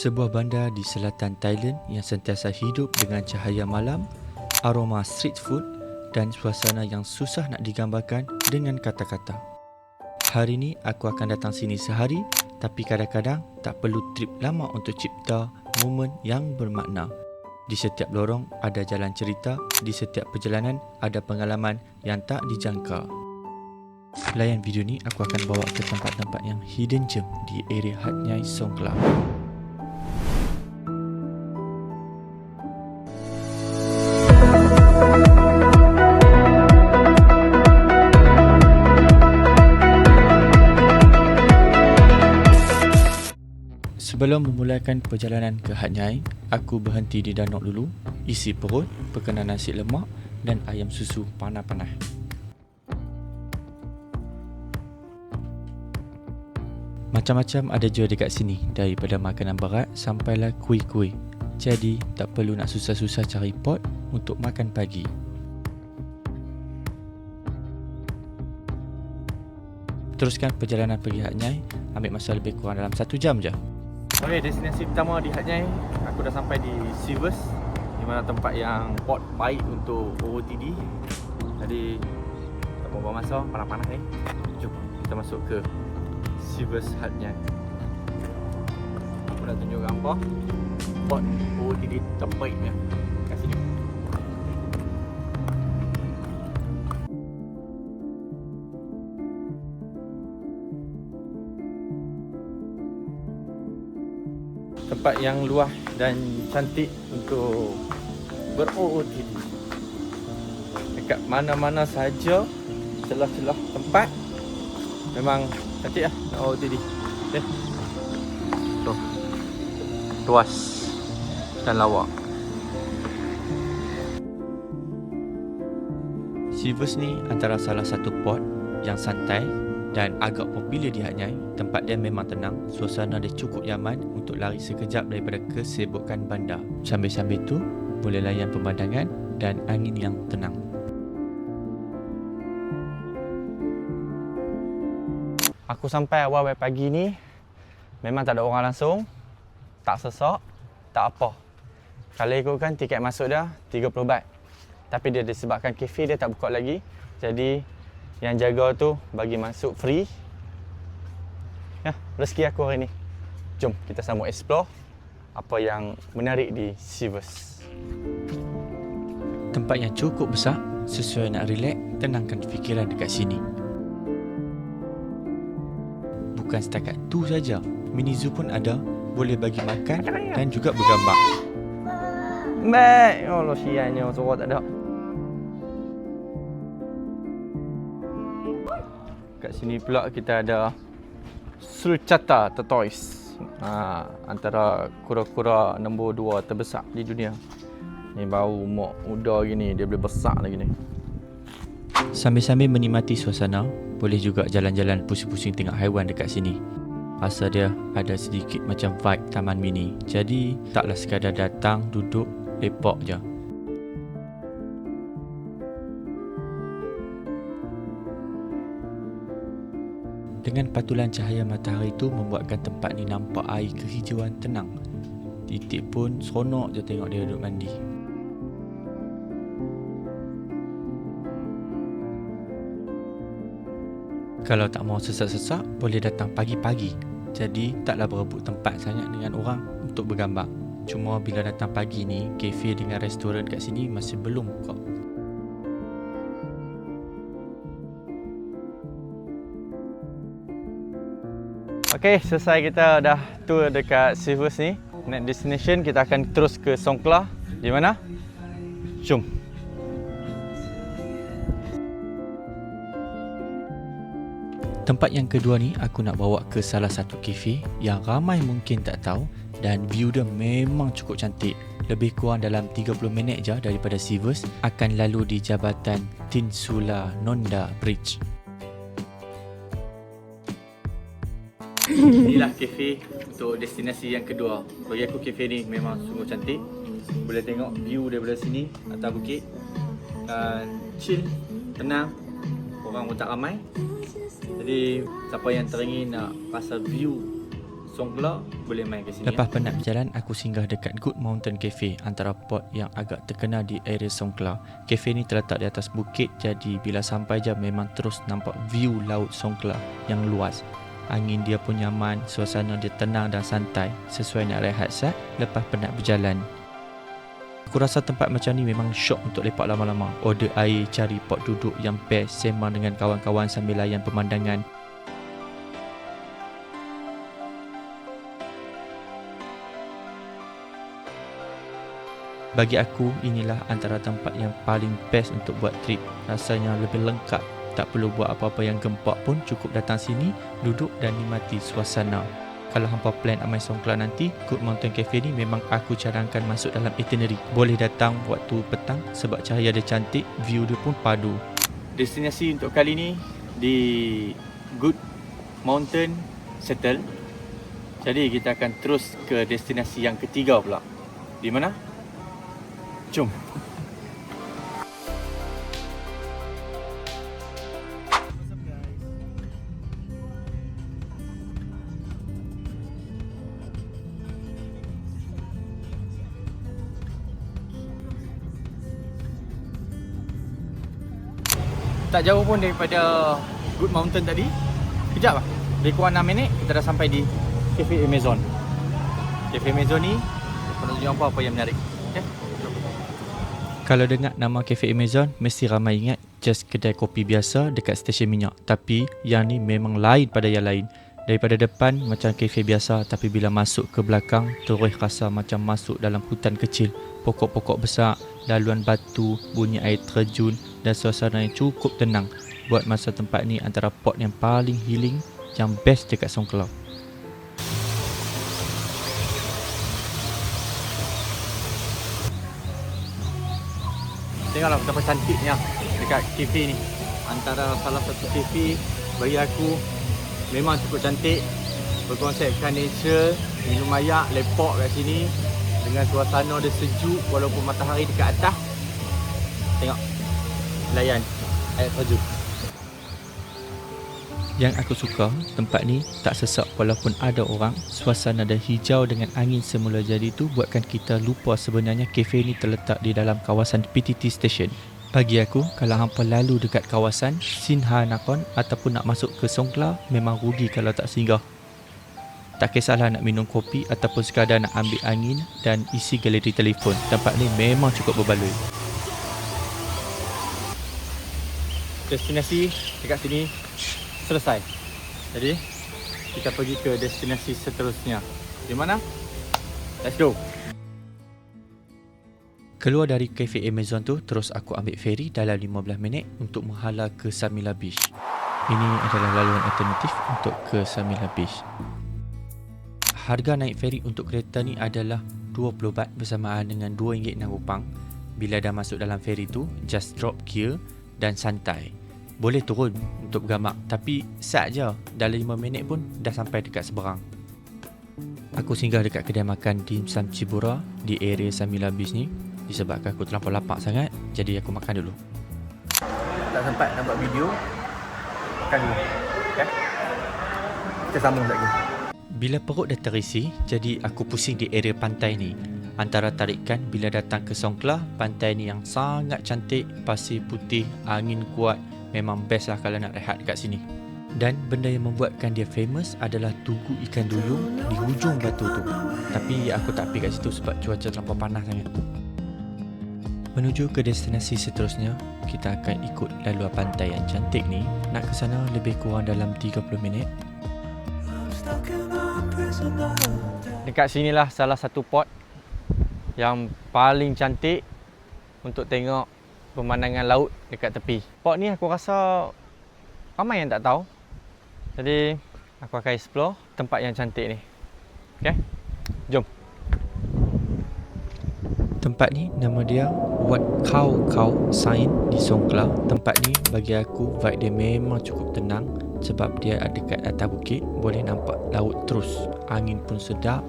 Sebuah bandar di selatan Thailand yang sentiasa hidup dengan cahaya malam, aroma street food dan suasana yang susah nak digambarkan dengan kata-kata. Hari ini aku akan datang sini sehari, tapi kadang-kadang tak perlu trip lama untuk cipta momen yang bermakna. Di setiap lorong ada jalan cerita, di setiap perjalanan ada pengalaman yang tak dijangka. Layan video ni, aku akan bawa ke tempat-tempat yang hidden gem di area Hat Yai Songkhla. Sebelum memulakan perjalanan ke Hat Yai, aku berhenti di Danok dulu, isi perut, perkenan nasi lemak dan ayam susu panah-panah. Macam-macam ada jual dekat sini, daripada makanan barat sampailah kuih-kuih. Jadi tak perlu nak susah-susah cari pot untuk makan pagi. Teruskan perjalanan pergi Hat Yai, ambil masa lebih kurang dalam 1 jam je. Okey, destinasi pertama di Hat Yai, aku dah sampai di Sivers, di mana tempat yang pot baik untuk OOTD. Jadi tak mau buang masa, panas-panas ni. Jom kita masuk ke Sivers Hat Yai. Aku dah tunjuk gambar pot OOTD terbaiknya kat sini. Tempat yang luas dan cantik untuk ber-OOTD. Dekat mana-mana saja, celah-celah tempat memang cantik lah nak OOTD. Okay. Tuh, luas dan lawa. Sivers ni antara salah satu pot yang santai dan agak popular di Hat Yai. Tempat dia memang tenang, suasana dia cukup nyaman untuk lari sekejap daripada kesibukan bandar. Sambil-sambil tu boleh layan pemandangan dan angin yang tenang. Aku sampai awal pagi ni, memang tak ada orang langsung, tak sesak, tak apa. Kalau ikutkan tiket masuk dah 30 baht. Tapi dia disebabkan kafe dia tak buka lagi, jadi yang jaga tu bagi masuk free. Ya, rezeki aku hari ni. Jom kita sama explore apa yang menarik di Sivers. Tempat yang cukup besar, sesuai nak relax, tenangkan fikiran dekat sini. Bukan setakat tu saja, mini zoo pun ada, boleh bagi makan dan juga bergambar. Baik, Allah siannya suara tak ada. Kat sini pula kita ada Sulcata tortoise. Antara kura-kura nombor 2 terbesar di dunia. Ni baru umur muda gini, dia boleh besar lagi ni. Sambil-sambil menikmati suasana, boleh juga jalan-jalan pusing-pusing tengok haiwan dekat sini. Rasa dia ada sedikit macam vibe taman mini. Jadi taklah sekadar datang, duduk, lepak je. Dengan patulan cahaya matahari itu membuatkan tempat ni nampak air kehijauan tenang. Titik pun seronok je tengok dia duduk mandi. Kalau tak mau sesak-sesak, boleh datang pagi-pagi. Jadi taklah berebut tempat sangat dengan orang untuk bergambar. Cuma bila datang pagi ni, kafe dengan restoran kat sini masih belum buka. Okey, selesai kita dah tour dekat Sivers ni. Next destination kita akan terus ke Songkhla. Di mana? Jom. Tempat yang kedua ni aku nak bawa ke salah satu kafe yang ramai mungkin tak tahu, dan view dia memang cukup cantik. Lebih kurang dalam 30 minit je daripada Sivers, akan lalu di Jabatan Tinsula Nonda Bridge. Inilah kafe untuk destinasi yang kedua. Bagi aku kafe ni memang sungguh cantik. Boleh tengok view daripada sini atas bukit. Chill, tenang. Orang pun tak ramai. Jadi siapa yang teringin nak rasa view Songkla boleh main ke sini. Lepas penat berjalan, aku singgah dekat Good Mountain Cafe, antara port yang agak terkenal di area Songkla. Cafe ni terletak di atas bukit, jadi bila sampai je memang terus nampak view laut Songkla yang luas. Angin dia pun nyaman, suasana dia tenang dan santai, sesuai nak rehat sat lepas penat berjalan. Aku rasa tempat macam ni memang syok untuk lepak lama-lama. Order air, cari pot duduk yang best, sembang dengan kawan-kawan sambil layan pemandangan. Bagi aku, inilah antara tempat yang paling best untuk buat trip. Rasanya lebih lengkap. Tak perlu buat apa-apa yang gempak pun, cukup datang sini, duduk dan nikmati suasana. Kalau hampa plan amai Songkla nanti, Good Mountain Cafe ni memang aku cadangkan masuk dalam itinerary. Boleh datang waktu petang sebab cahaya dia cantik, view dia pun padu. Destinasi untuk kali ni di Good Mountain settle. Jadi kita akan terus ke destinasi yang ketiga pula. Di mana? Jom. Tak jauh pun daripada Good Mountain tadi. Kejap lah. Lebih kurang 6 minit kita dah sampai di Cafe Amazon. Cafe Amazon ni aku nak tunjuk apa yang menarik. Okay? Kalau dengar nama Cafe Amazon, mesti ramai ingat just kedai kopi biasa dekat stesen minyak. Tapi yang ni memang lain pada yang lain. Daripada depan macam kafe biasa, tapi bila masuk ke belakang terus rasa macam masuk dalam hutan kecil. Pokok-pokok besar, laluan batu, bunyi air terjun dan suasana yang cukup tenang. Buat masa tempat ni antara port yang paling healing, yang best dekat Songkla. Tengoklah betapa cantiknya dekat kafe ni. Antara salah satu kafe bagi aku memang cukup cantik. Berkonsepkan nature, minum air, lepak kat sini dengan suasana dia sejuk walaupun matahari dekat atas. Tengok, layan air terjun. Yang aku suka, tempat ni tak sesak walaupun ada orang. Suasana dah hijau dengan angin semula jadi tu buatkan kita lupa sebenarnya kafe ni terletak di dalam kawasan PTT Station. Bagi aku, kalau hampa lalu dekat kawasan Sinha Nakhon ataupun nak masuk ke Songkla, memang rugi kalau tak singgah. Tak kisahlah nak minum kopi ataupun sekadar nak ambil angin dan isi galeri telefon. Tempat ni memang cukup berbaloi. Destinasi dekat sini selesai. Jadi, kita pergi ke destinasi seterusnya. Di mana? Let's go! Keluar dari Cafe Amazon tu, terus aku ambil feri dalam 15 minit untuk menghala ke Samila Beach. Ini adalah laluan alternatif untuk ke Samila Beach. Harga naik feri untuk kereta ni adalah 20 baht bersamaan dengan RM2.06. Bila dah masuk dalam feri tu, just drop gear dan santai. Boleh turun untuk bergamak, tapi sat je, dalam 5 minit pun dah sampai dekat seberang. Aku singgah dekat kedai makan Dim Sum Cibura di area Samila Beach ni. Disebabkan aku terlampau lapar sangat, jadi aku makan dulu. Tak sempat nak buat video, makan dulu. Okay? Kita sambung lagi. Bila perut dah terisi, jadi aku pusing di area pantai ni. Antara tarikan bila datang ke Songkla, pantai ni yang sangat cantik, pasir putih, angin kuat. Memang best lah kalau nak rehat dekat sini. Dan benda yang membuatkan dia famous adalah tugu ikan duyung di hujung batu tu. Tapi aku tak pergi kat situ sebab cuaca terlampau panas sangat. Menuju ke destinasi seterusnya, kita akan ikut laluan pantai yang cantik ni. Nak ke sana lebih kurang dalam 30 minit. Dekat sinilah salah satu port yang paling cantik untuk tengok pemandangan laut dekat tepi. Port ni aku rasa ramai yang tak tahu. Jadi aku akan explore tempat yang cantik ni. Okay? Jom. Tempat ni nama dia Wat Khao Khao Sain di Songkla. Tempat ni bagi aku vibe dia memang cukup tenang sebab dia ada dekat atas bukit, boleh nampak laut terus. Angin pun sedap.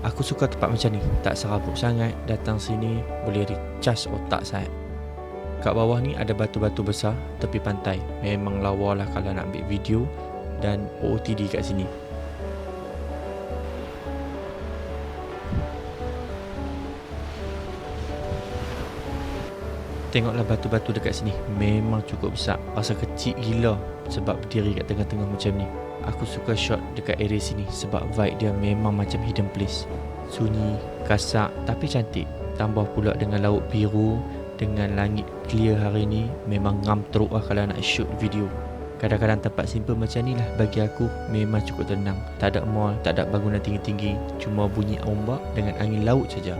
Aku suka tempat macam ni, tak serabut sangat. Datang sini boleh recharge otak saya. Kat bawah ni ada batu-batu besar tepi pantai. Memang lawa lah kalau nak ambil video. dan OOTD kat sini. Tengoklah batu-batu dekat sini, memang cukup besar. Rasa kecil gila sebab berdiri kat tengah-tengah macam ni. Aku suka shot dekat area sini sebab vibe dia memang macam hidden place. Sunyi, kasar tapi cantik. Tambah pula dengan laut biru, dengan langit clear hari ni, memang ngam teruk lah kalau nak shoot video. Kadang-kadang tempat simple macam ni lah bagi aku memang cukup tenang. Tak ada mall, tak ada bangunan tinggi-tinggi, cuma bunyi ombak dengan angin laut saja.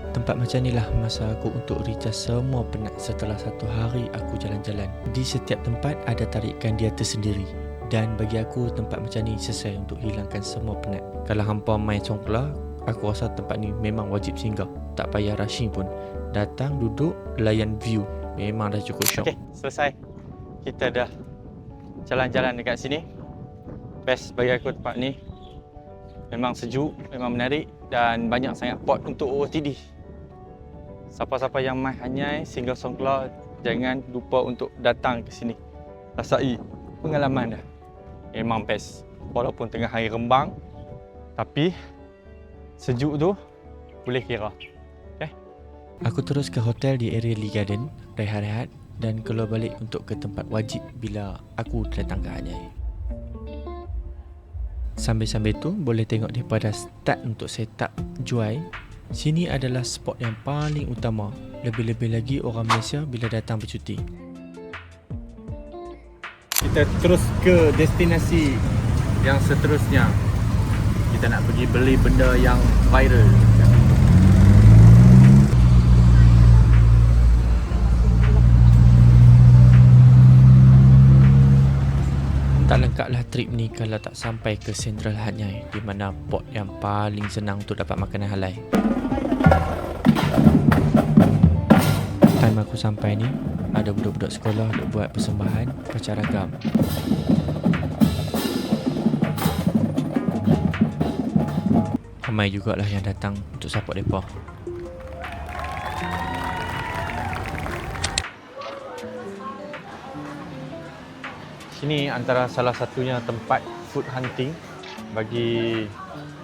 Tempat macam ni lah masa aku untuk recharge semua penat setelah satu hari aku jalan-jalan. Di setiap tempat ada tarikan dia tersendiri. Dan bagi aku tempat macam ni selesai untuk hilangkan semua penat. Kalau hampa main Songkhla, aku rasa tempat ni memang wajib singgah. Tak payah rushing pun. Datang, duduk, layan view. Memang dah cukup syok. Okay, selesai. Kita dah jalan-jalan dekat sini. Best bagi aku tempat ni. Memang sejuk, memang menarik dan banyak sangat spot untuk OOTD. Siapa-siapa yang mai Hanyai, singgah Songkhla, jangan lupa untuk datang ke sini. Rasai pengalaman dah. Memang best. Walaupun tengah hari rembang, tapi sejuk tu boleh kira. Okay? Aku terus ke hotel di area Lee Garden, rehat-rehat dan keluar balik untuk ke tempat wajib bila aku datang ke Hanyai. Sambil-sambil tu boleh tengok daripada start untuk setup juai. Sini adalah spot yang paling utama, lebih-lebih lagi orang Malaysia bila datang bercuti. Kita terus ke destinasi yang seterusnya. Kita nak pergi beli benda yang viral. Tak lengkaplah trip ni kalau tak sampai ke Central Hanyai, di mana spot yang paling senang untuk dapat makanan halal. Time aku sampai ni, ada budak-budak sekolah duk buat persembahan upacara agam. Ramai jugalah yang datang untuk support mereka. Sini antara salah satunya tempat food hunting bagi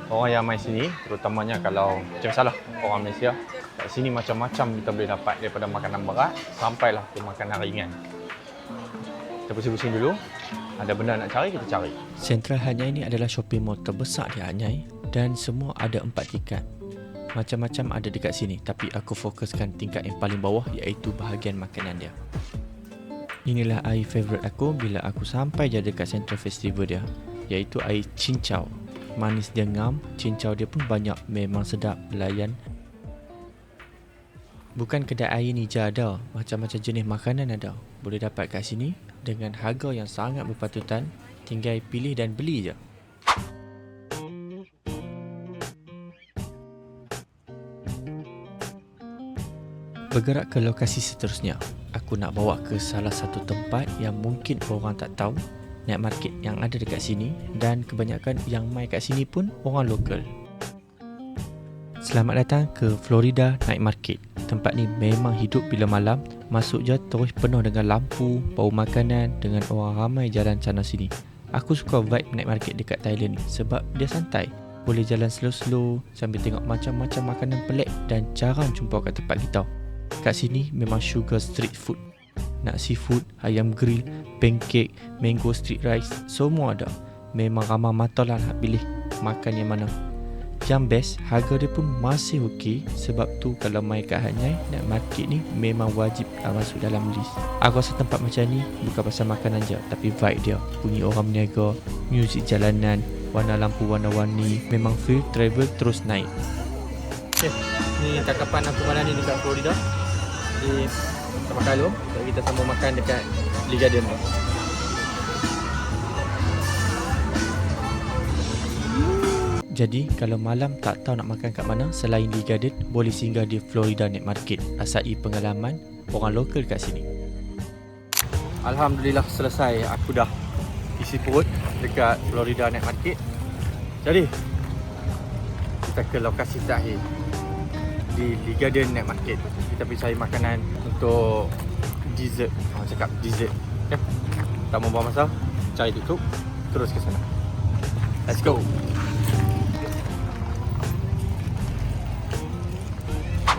orang yang main sini, terutamanya kalau macam salah orang Malaysia. Kat sini macam-macam kita boleh dapat, daripada makanan berat sampailah ke makanan ringan. Kita pusing-pusing dulu, ada benda nak cari, kita cari. Central Hanyai ni adalah shopping mall terbesar di Hanyai dan semua ada 4 tingkat. Macam-macam ada dekat sini, tapi aku fokuskan tingkat yang paling bawah iaitu bahagian makanan dia. Inilah air favourite aku bila aku sampai je dekat Central Festival dia, iaitu air cincau. Manis dia ngam, cincau dia pun banyak, memang sedap layan. Bukan kedai air ni je ada, macam-macam jenis makanan ada. Boleh dapat kat sini dengan harga yang sangat berpatutan, tinggal pilih dan beli je. Bergerak ke lokasi seterusnya. Aku nak bawa ke salah satu tempat yang mungkin orang tak tahu, night market yang ada dekat sini, dan kebanyakan yang mai kat sini pun orang lokal. Selamat datang ke Florida Night Market. Tempat ni memang hidup bila malam. Masuk je terus penuh dengan lampu, bau makanan dengan orang ramai jalan sana sini. Aku suka vibe night market dekat Thailand ni sebab dia santai. Boleh jalan slow-slow sambil tengok macam-macam makanan pelik dan jarang jumpa kat tempat kita. Kat sini memang sugar street food. Nak seafood, ayam grill, pancake, mango street rice, semua ada. Memang ramah mata lah nak pilih makan yang mana. Yang best, harga dia pun masih okey. Sebab tu kalau mai kat Hanyai, night market ni memang wajib masuk dalam list. Aku rasa tempat macam ni bukan pasal makanan je, tapi vibe dia, bunyi orang berniaga, muzik jalanan, warna lampu warna-warni, memang feel travel terus naik. Okay, ni tangkapan aku malam ni dekat Florida. Jadi kita makan dulu, jadi kita sambung makan dekat Lee Garden tu. Jadi kalau malam tak tahu nak makan kat mana selain Lee Garden, boleh singgah di Florida Night Market. Rasai pengalaman orang lokal kat sini. Alhamdulillah selesai, aku dah isi perut dekat Florida Night Market. Jadi kita ke lokasi terakhir di Lee Garden Night Market. Kita pergi cari makanan untuk dessert. Orang cakap dessert. Okay. Tak mau buang masa, cari tutup, terus ke sana. Let's go.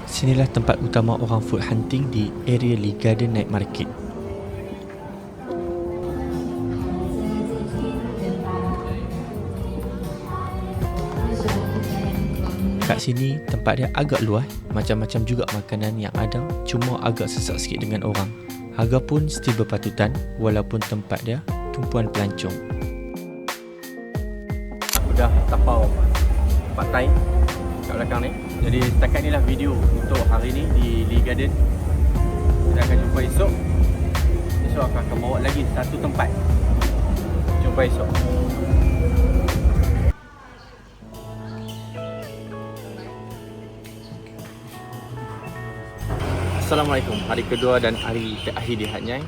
Sinilah tempat utama orang food hunting di area Lee Garden Night Market. Kat sini tempat dia agak luas, macam-macam juga makanan yang ada, cuma agak sesak sikit dengan orang. Harga pun still berpatutan walaupun tempat dia tumpuan pelancong. Aku dah tapau Pad Thai kat belakang ni. Jadi setakat ni lah video untuk hari ni di Lee Garden. Kita akan jumpa esok. Esok akan bawa lagi satu tempat. Jumpa esok. Assalamualaikum. Hari kedua dan hari terakhir di Hat Nyai.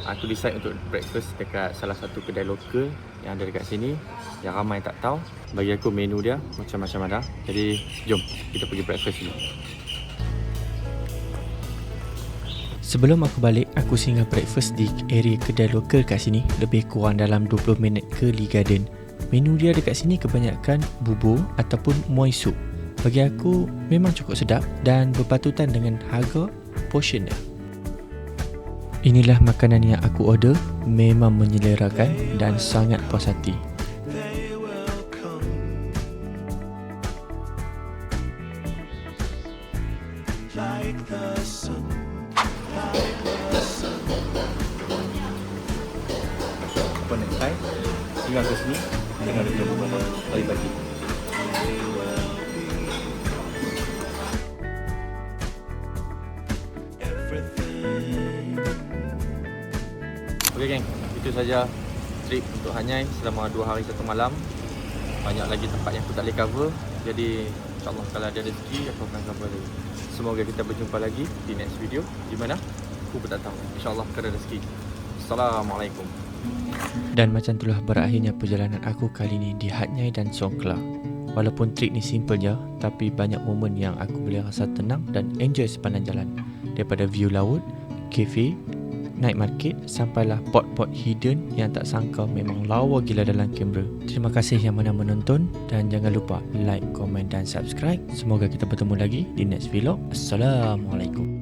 Aku decide untuk breakfast dekat salah satu kedai lokal yang ada dekat sini, yang ramai tak tahu. Bagi aku menu dia macam-macam ada. Jadi jom kita pergi breakfast dulu. Sebelum aku balik, aku singgah breakfast di area kedai lokal kat sini, lebih kurang dalam 20 minit ke Lee Garden. Menu dia dekat sini kebanyakan bubur ataupun muai sup. Bagi aku memang cukup sedap dan berpatutan dengan harga portion dia. Inilah makanan yang aku order, memang menyelerakan dan sangat puas hati. Apa nak try? Tinggal ke sini dengan ada beberapa kali bagi. Okey geng, itu saja trip untuk Hat Nyai selama 2 hari 1 malam. Banyak lagi tempat yang aku tak boleh cover. Jadi insyaAllah kalau ada rezeki aku akan cover lagi. Semoga kita berjumpa lagi di next video. Di mana? Aku pun tak tahu. InsyaAllah kalau ada rezeki. Assalamualaikum. Dan macam itulah berakhirnya perjalanan aku kali ni di Hat Nyai dan Songkhla. Walaupun trip ni simple je, tapi banyak momen yang aku boleh rasa tenang dan enjoy sepanjang jalan. Daripada view laut, kafe, night market, sampailah pot-pot hidden yang tak sangka memang lawa gila dalam kamera. Terima kasih yang mana menonton dan jangan lupa like, komen dan subscribe. Semoga kita bertemu lagi di next vlog. Assalamualaikum.